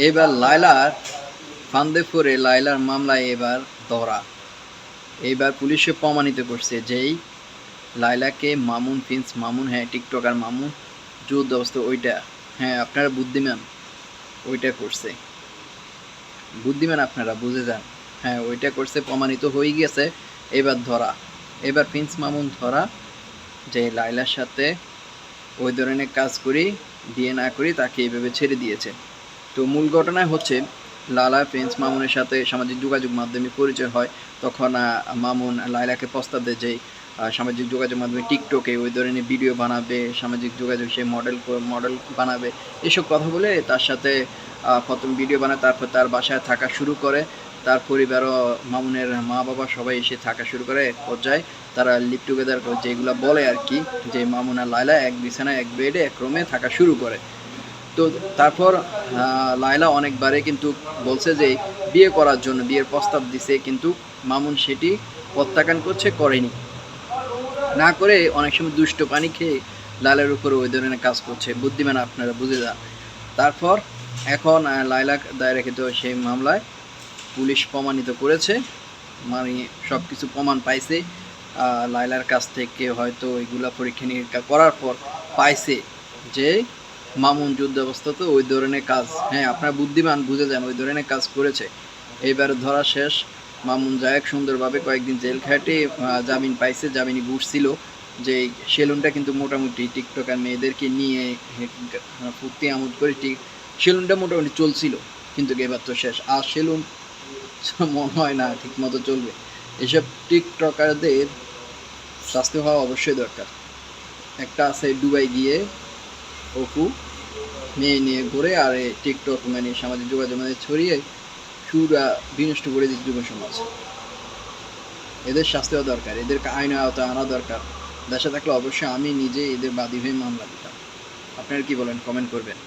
এবার লায়লার ফান্দে পড়ে লায়লার মামলায় এবার ধরা। এইবার পুলিশে প্রমাণিত করছে যেই লায়লাকে মামুন প্রিন্স মামুন, হ্যাঁ টিকটকার মামুন জোর অবস্থা ওইটা, হ্যাঁ আপনারা বুদ্ধিমান, ওইটা করছে। বুদ্ধিমান আপনারা বুঝে যান, হ্যাঁ ওইটা করছে, প্রমাণিত হয়ে গেছে। এবার ধরা, এবার প্রিন্স মামুন ধরা, যে লায়লার সাথে ওই ধরনের কাজ করি, বিয়ে না করি তাকে এইভাবে ছেড়ে দিয়েছে। তো মূল ঘটনায় হচ্ছে লালা প্রিন্স মামুনের সাথে সামাজিক যোগাযোগ মাধ্যমে পরিচয় হয়। তখন মামুন লায়লাকে প্রস্তাব দেয় যে সামাজিক যোগাযোগ মাধ্যমে টিকটকে ওই ধরনের ভিডিও বানাবে, সামাজিক যোগাযোগ সে মডেল বানাবে, এসব কথা বলে তার সাথে প্রথম ভিডিও বানায়। তারপর তার বাসায় থাকা শুরু করে, তার পরিবারও মামুনের মা বাবা সবাই এসে থাকা শুরু করে। এক পর্যায়ে তারা লিভ টুগেদার, যেগুলো বলে আর কি, যে মামুন আর লায়লা এক বিছানায় এক বেডে এক রুমে থাকা শুরু করে। তো তারপর লায়লা অনেকবারে কিন্তু বলছে যে বিয়ে করার জন্য বিয়ের প্রস্তাব দিছে, কিন্তু মামুন সেটি প্রত্যাখ্যান করছে, করেনি। না করে অনেক সময় দুষ্ট পানি খেয়ে লায়লার উপরে ওই ধরনের কাজ করছে। বুদ্ধিমান আপনারা বুঝে যান। তারপর এখন লায়লা দায়েরকৃত সেই মামলায় পুলিশ প্রমাণিত করেছে, মানে সব কিছু প্রমাণ পাইছে। লায়লার কাছ থেকে হয়তো এগুলা পরীক্ষা নিরীক্ষা করার পর পাইছে যে মামুন যুদ্ধ অবস্থাতে ওই ধরনের কাজ, হ্যাঁ আপনার বুদ্ধিমান বুঝে যান, ওই ধরনের কাজ করেছে। এইবার ধরা শেষ। মামুন জায়েক সুন্দরভাবে কয়েকদিন জেল খাটে জামিন পাইছে, জামিনে ঘুরছিল। যে সেলুনটা কিন্তু মোটামুটি টিকটকার মেয়েদেরকে নিয়ে ফুর্তি আমোদ করে সেলুনটা মোটামুটি চলছিল, কিন্তু এবার তো শেষ। আর সেলুন মনে হয় না ঠিক মতো চলবে। এসব টিকটকারদের শাস্তি হওয়া অবশ্যই দরকার। একটা আছে দুবাই গিয়ে অপু মেয়ে নিয়ে ঘুরে, আর টিকটক মানে সামাজিক যোগাযোগ মানে ছড়িয়ে সুরা বিনষ্ট করে দিচ্ছে যুব সমাজ। এদের শাস্তি হওয়া দরকার, এদেরকে আইনের আওতায় আনা দরকার। দেশে থাকলে অবশ্যই আমি নিজে এদের বাদী হয়ে মামলা দিতাম। আপনারা কি বলেন? কমেন্ট করবেন।